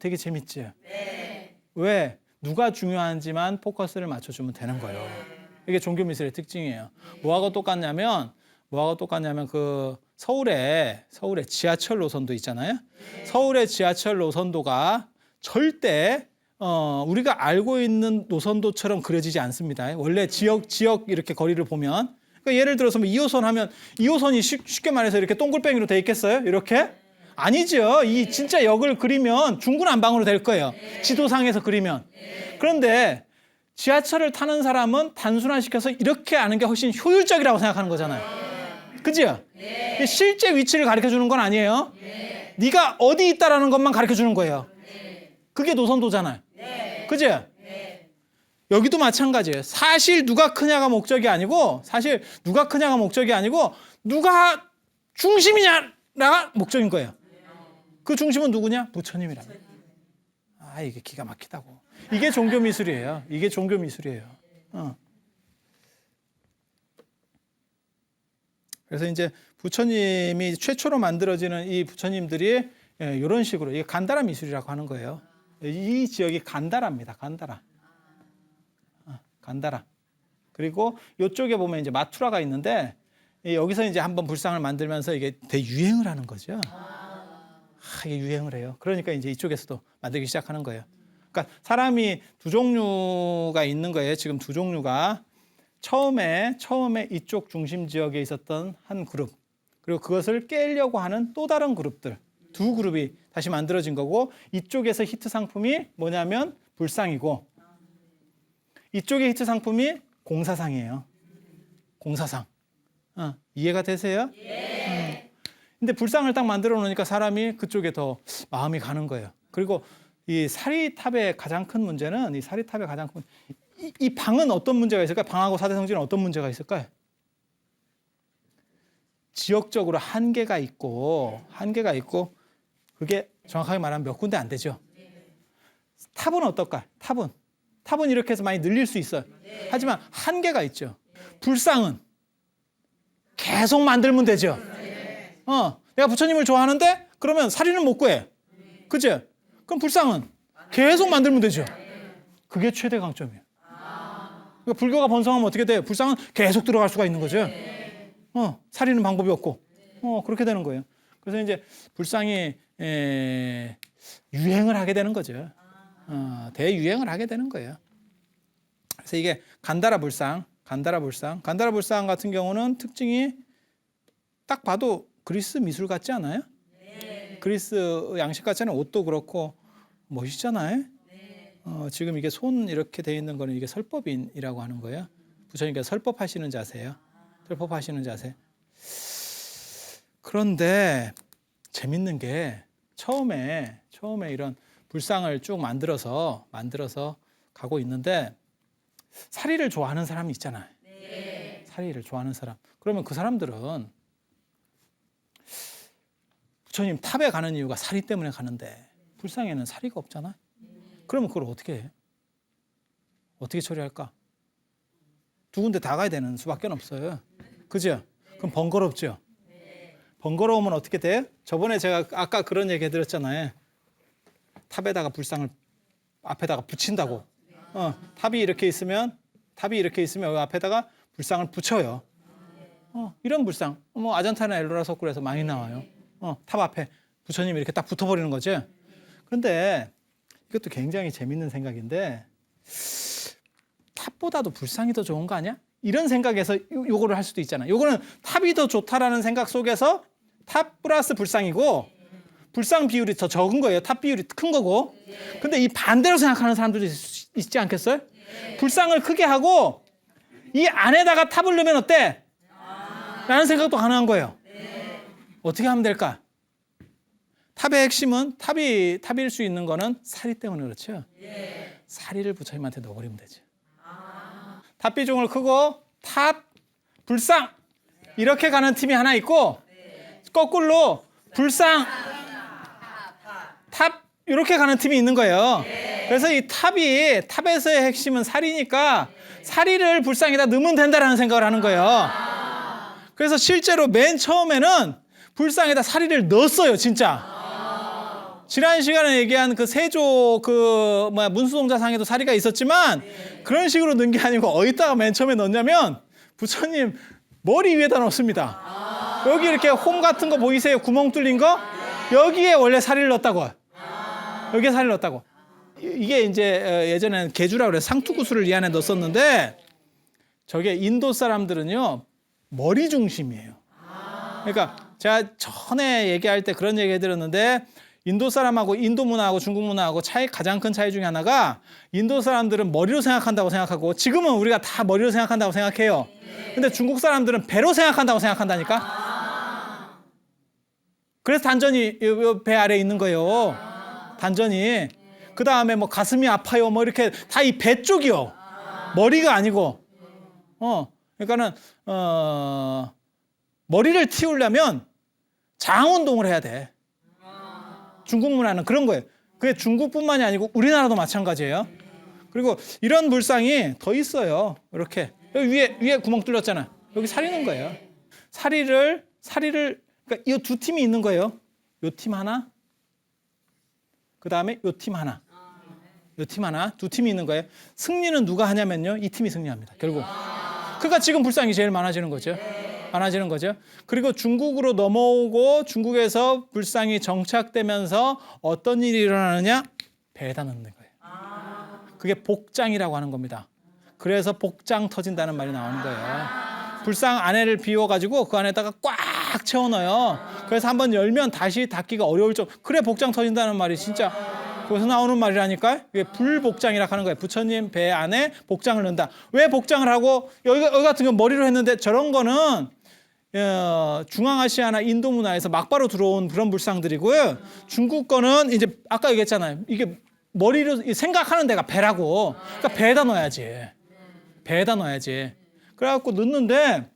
되게 재밌지? 왜? 누가 중요한지만 포커스를 맞춰주면 되는 거예요. 이게 종교 미술의 특징이에요. 뭐하고 똑같냐면 그 서울에 지하철 노선도 있잖아요. 서울의 지하철 노선도가 절대 우리가 알고 있는 노선도처럼 그려지지 않습니다. 원래 지역 이렇게 거리를 보면 그러니까 예를 들어서 뭐 2호선 하면 2호선이 쉽게 말해서 이렇게 동글뱅이로 돼 있겠어요? 이렇게? 아니죠. 이 진짜 역을 그리면 중구난방으로 될 거예요. 지도상에서 그리면. 그런데 지하철을 타는 사람은 단순화시켜서 이렇게 아는 게 훨씬 효율적이라고 생각하는 거잖아요. 그죠? 실제 위치를 가르쳐주는 건 아니에요. 네가 어디 있다라는 것만 가르쳐주는 거예요. 그게 노선도잖아요. 그죠? 여기도 마찬가지예요. 사실 누가 크냐가 목적이 아니고 누가 중심이냐가 목적인 거예요. 그 중심은 누구냐? 부처님이랍니다. 이게 기가 막히다고. 이게 종교 미술이에요. 그래서 이제 부처님이 최초로 만들어지는 이 부처님들이 이런 식으로 이게 간다라 미술이라고 하는 거예요. 이 지역이 간다라입니다. 간다라. 그리고 이쪽에 보면 이제 마투라가 있는데 여기서 이제 한번 불상을 만들면서 이게 대유행을 하는 거죠. 이게 유행을 해요. 그러니까 이제 이쪽에서도 만들기 시작하는 거예요. 그러니까 사람이 두 종류가 있는 거예요. 지금 두 종류가 처음에 이쪽 중심 지역에 있었던 한 그룹, 그리고 그것을 깨려고 하는 또 다른 그룹들, 두 그룹이 다시 만들어진 거고, 이쪽에서 히트 상품이 뭐냐면 불상이고, 이쪽의 히트 상품이 공사상이에요. 공사상. 이해가 되세요? 근데 불상을 딱 만들어 놓으니까 사람이 그쪽에 더 마음이 가는 거예요. 그리고 이 사리탑의 가장 큰 문제는 이 방은 어떤 문제가 있을까요? 방하고 사대성지는 어떤 문제가 있을까요? 지역적으로 한계가 있고 그게 정확하게 말하면 몇 군데 안 되죠. 탑은 어떨까? 탑은 이렇게 해서 많이 늘릴 수 있어요. 하지만 한계가 있죠. 불상은 계속 만들면 되죠. 내가 부처님을 좋아하는데 그러면 사리는 못 구해. 그죠? 그럼 불상은 계속 만들면 되죠. 그게 최대 강점이에요. 그러니까 불교가 번성하면 어떻게 돼요? 불상은 계속 들어갈 수가 있는 거죠. 사리는 방법이 없고. 그렇게 되는 거예요. 그래서 이제 불상이 유행을 하게 되는 거죠. 대유행을 하게 되는 거예요. 그래서 이게 간다라 불상 같은 경우는 특징이 딱 봐도 그리스 미술 같지 않아요? 그리스 양식 같지 않아요? 옷도 그렇고 멋있잖아요. 지금 이게 손 이렇게 돼 있는 거는 이게 설법인이라고 하는 거예요. 부처님께서 설법하시는 자세예요. 그런데 재밌는 게 처음에 이런 불상을 쭉 만들어서 가고 있는데 사리를 좋아하는 사람이 있잖아요. 사리를 좋아하는 사람. 그러면 그 사람들은 부처님 탑에 가는 이유가 사리 때문에 가는데 불상에는 사리가 없잖아요. 그러면 그걸 어떻게 해? 어떻게 처리할까? 두 군데 다 가야 되는 수밖에 없어요. 그죠? 그럼 번거롭죠? 번거로우면 어떻게 돼요? 저번에 제가 아까 그런 얘기 해드렸잖아요. 탑에다가 불상을 앞에다가 붙인다고. 탑이 이렇게 있으면 여기 앞에다가 불상을 붙여요. 이런 불상, 뭐 아잔타나 엘로라 석굴에서 많이 나와요. 탑 앞에 부처님이 이렇게 딱 붙어버리는 거죠. 그런데 이것도 굉장히 재밌는 생각인데 탑보다도 불상이 더 좋은 거 아니야? 이런 생각에서 요거를 할 수도 있잖아요. 요거는 탑이 더 좋다라는 생각 속에서 탑 플러스 불상이고 불상 비율이 더 적은 거예요. 탑 비율이 큰 거고. 근데 이 반대로 생각하는 사람들이 있지 않겠어요? 불상을 크게 하고 이 안에다가 탑을 넣으면 어때? 라는 생각도 가능한 거예요. 어떻게 하면 될까? 탑의 핵심은 탑일 수 있는 거는 사리 때문에 그렇죠. 사리를 부처님한테 넣어버리면 되죠. 탑 비중을 크고 탑, 불상 이렇게 가는 팀이 하나 있고 거꾸로 불상, 탑 이렇게 가는 팀이 있는 거예요. 그래서 이 탑에서의 핵심은 사리니까 사리를 불상에다 넣으면 된다라는 생각을 하는 거예요. 그래서 실제로 맨 처음에는 불상에다 사리를 넣었어요, 진짜. 지난 시간에 얘기한 그 세조 문수동자상에도 사리가 있었지만 그런 식으로 넣은 게 아니고 어디다가 맨 처음에 넣냐면 부처님 머리 위에다 넣습니다. 여기 이렇게 홈 같은 거 보이세요? 구멍 뚫린 거? 여기에 원래 사리를 넣었다고. 여기에 사리를 넣었다고. 이게 이제 예전에는 개주라고 그래서 상투구슬을 이 안에 넣었었는데 저게 인도 사람들은요 머리 중심이에요. 그러니까 제가 전에 얘기할 때 그런 얘기 해드렸는데 인도 사람하고 인도 문화하고 중국 문화하고 가장 큰 차이 중에 하나가 인도 사람들은 머리로 생각한다고 생각하고 지금은 우리가 다 머리로 생각한다고 생각해요. 근데 중국 사람들은 배로 생각한다고 생각한다니까. 그래서 단전이 배 아래에 있는 거예요. 단전이. 그 다음에 뭐 가슴이 아파요 뭐 이렇게 다 이 배 쪽이요. 머리가 아니고. 그러니까는 머리를 틔우려면 장운동을 해야 돼. 중국 문화는 그런 거예요. 그게 중국뿐만이 아니고 우리나라도 마찬가지예요. 그리고 이런 불상이 더 있어요. 이렇게 여기 위에 구멍 뚫렸잖아. 여기 사리는 거예요. 사리를 그러니까 이 두 팀이 있는 거예요. 요 팀 하나, 그 다음에 요 팀 하나, 요 팀 하나, 두 팀이 있는 거예요. 승리는 누가 하냐면요, 이 팀이 승리합니다. 결국. 그러니까 지금 불상이 제일 많아지는 거죠. 그리고 중국으로 넘어오고 중국에서 불상이 정착되면서 어떤 일이 일어나느냐? 배에다 넣는 거예요. 그게 복장이라고 하는 겁니다. 그래서 복장 터진다는 말이 나오는 거예요. 불상 안에를 비워가지고 그 안에다가 꽉 채워 넣어요. 그래서 한번 열면 다시 닫기가 어려울 정도. 그래 복장 터진다는 말이 진짜 거기서 나오는 말이라니까요. 이게 불복장이라고 하는 거예요. 부처님 배 안에 복장을 넣는다. 왜 복장을 하고 여기 같은 경우 머리로 했는데 저런 거는 중앙아시아나 인도 문화에서 막바로 들어온 그런 불상들이고요. 중국 거는 이제 아까 얘기했잖아요. 이게 머리로 생각하는 데가 배라고. 그러니까 배에다 넣어야지. 그래갖고 넣는데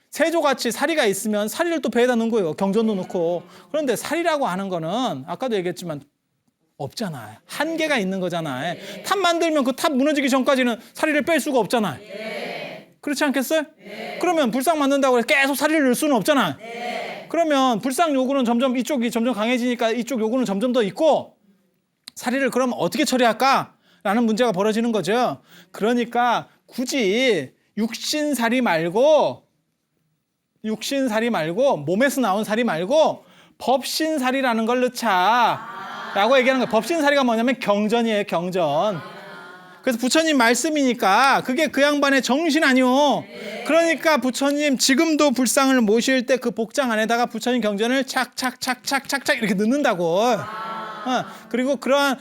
세조같이 사리가 있으면 사리를 또 배에다 넣은 거예요. 경전도 넣고. 그런데 사리라고 하는 거는 아까도 얘기했지만 없잖아요. 한계가 있는 거잖아요. 탑 만들면 그 탑 무너지기 전까지는 사리를 뺄 수가 없잖아요. 그렇지 않겠어요? 그러면 불상 만든다고 해서 계속 사리를 넣을 수는 없잖아요. 그러면 불상 요구는 점점 이쪽이 점점 강해지니까 이쪽 요구는 점점 더 있고 사리를 그럼 어떻게 처리할까? 라는 문제가 벌어지는 거죠. 그러니까 굳이 육신사리 말고 몸에서 나온 사리 말고 법신사리라는 걸 넣자 라고 얘기하는 거예요. 법신사리가 뭐냐면 경전이에요. 경전. 그래서 부처님 말씀이니까 그게 그 양반의 정신 아니오. 그러니까 부처님 지금도 불상을 모실 때 그 복장 안에다가 부처님 경전을 착착착착착착 이렇게 넣는다고. 그리고 그러한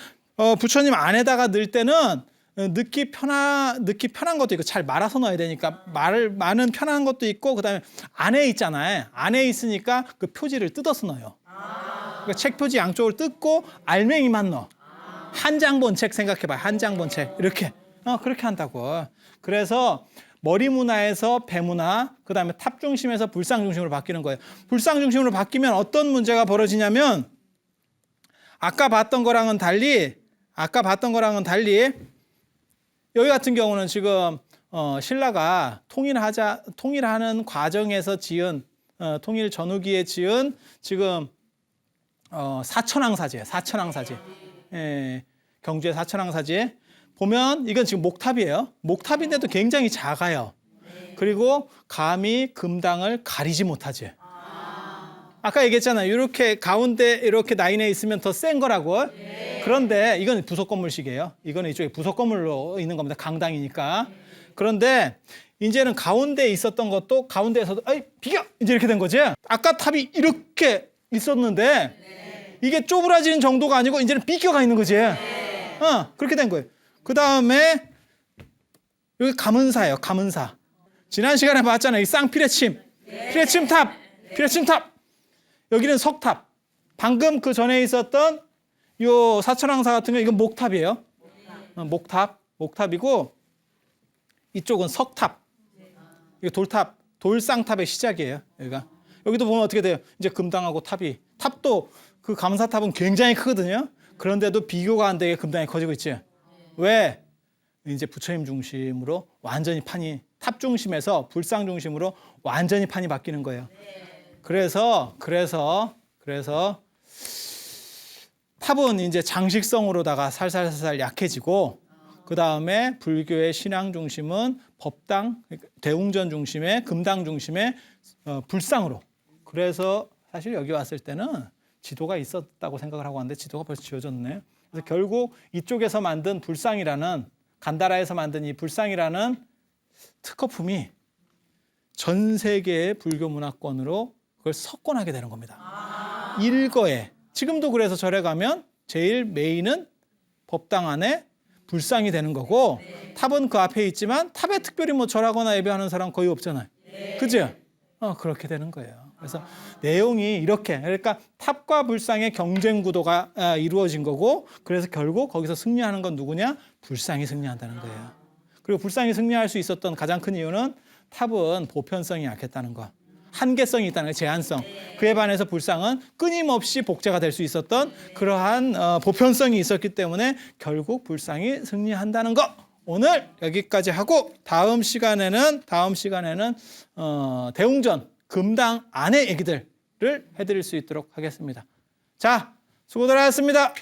부처님 안에다가 넣을 때는 넣기 편한 것도 있고 잘 말아서 넣어야 되니까 많은 편한 것도 있고 그다음에 안에 있잖아요. 안에 있으니까 그 표지를 뜯어서 넣어요. 그러니까 책 표지 양쪽을 뜯고 알맹이만 넣어. 한 장 본 책 생각해봐요. 한 장 본 책. 이렇게. 그렇게 한다고. 그래서 머리 문화에서 배 문화, 그 다음에 탑 중심에서 불상 중심으로 바뀌는 거예요. 불상 중심으로 바뀌면 어떤 문제가 벌어지냐면 아까 봤던 거랑은 달리 여기 같은 경우는 지금 신라가 통일하는 과정에서 지은 통일 전후기에 지은 지금 사천왕사지예요. 사천왕사지. 예, 경주의 사천왕사지. 보면 이건 지금 목탑이에요. 목탑인데도 굉장히 작아요. 그리고 감히 금당을 가리지 못하지. 아까 얘기했잖아요. 이렇게 가운데 이렇게 라인에 있으면 더 센 거라고. 그런데 이건 부속 건물식이에요. 이거는 이쪽에 부속 건물로 있는 겁니다. 강당이니까. 그런데 이제는 가운데에 있었던 것도 가운데에서도 비겨! 이제 이렇게 된 거지. 아까 탑이 이렇게 있었는데 이게 쪼그라지는 정도가 아니고 이제는 비껴가 있는 거지. 그렇게 된 거예요. 그 다음에 여기 가문사예요. 가문사. 지난 시간에 봤잖아요. 이 쌍피레침. 피레침 탑. 여기는 석탑. 방금 그 전에 있었던 요 사천왕사 같은 거 이건 목탑이에요. 목탑이고 이쪽은 석탑. 이거 돌탑, 돌쌍탑의 시작이에요. 여기도 보면 어떻게 돼요? 이제 금당하고 탑도 그 감사탑은 굉장히 크거든요. 그런데도 비교가 안 되게 금당이 커지고 있지. 왜? 이제 부처님 중심으로 완전히 판이 탑 중심에서 불상 중심으로 완전히 판이 바뀌는 거예요. 그래서 탑은 이제 장식성으로다가 살살살살 약해지고 그 다음에 불교의 신앙 중심은 법당, 대웅전 중심의 금당 중심의 불상으로. 그래서 사실 여기 왔을 때는 지도가 있었다고 생각을 하고 왔는데 지도가 벌써 지워졌네. 그래서 결국 이쪽에서 만든 불상이라는 간다라에서 만든 이 불상이라는 특허품이 전 세계의 불교 문화권으로 그걸 석권하게 되는 겁니다. 일거에 지금도 그래서 절에 가면 제일 메인은 법당 안에 불상이 되는 거고 탑은 그 앞에 있지만 탑에 특별히 뭐 절하거나 예배하는 사람 거의 없잖아요. 그죠? 그렇게 되는 거예요. 그래서 내용이 이렇게 그러니까 탑과 불상의 경쟁 구도가 이루어진 거고 그래서 결국 거기서 승리하는 건 누구냐? 불상이 승리한다는 거예요. 그리고 불상이 승리할 수 있었던 가장 큰 이유는 탑은 보편성이 약했다는 거. 한계성이 있다는 거예요. 제한성. 그에 반해서 불상은 끊임없이 복제가 될 수 있었던 그러한 보편성이 있었기 때문에 결국 불상이 승리한다는 거. 오늘 여기까지 하고 다음 시간에는 대웅전 금당 안의 얘기들을 해드릴 수 있도록 하겠습니다. 자, 수고들 하셨습니다.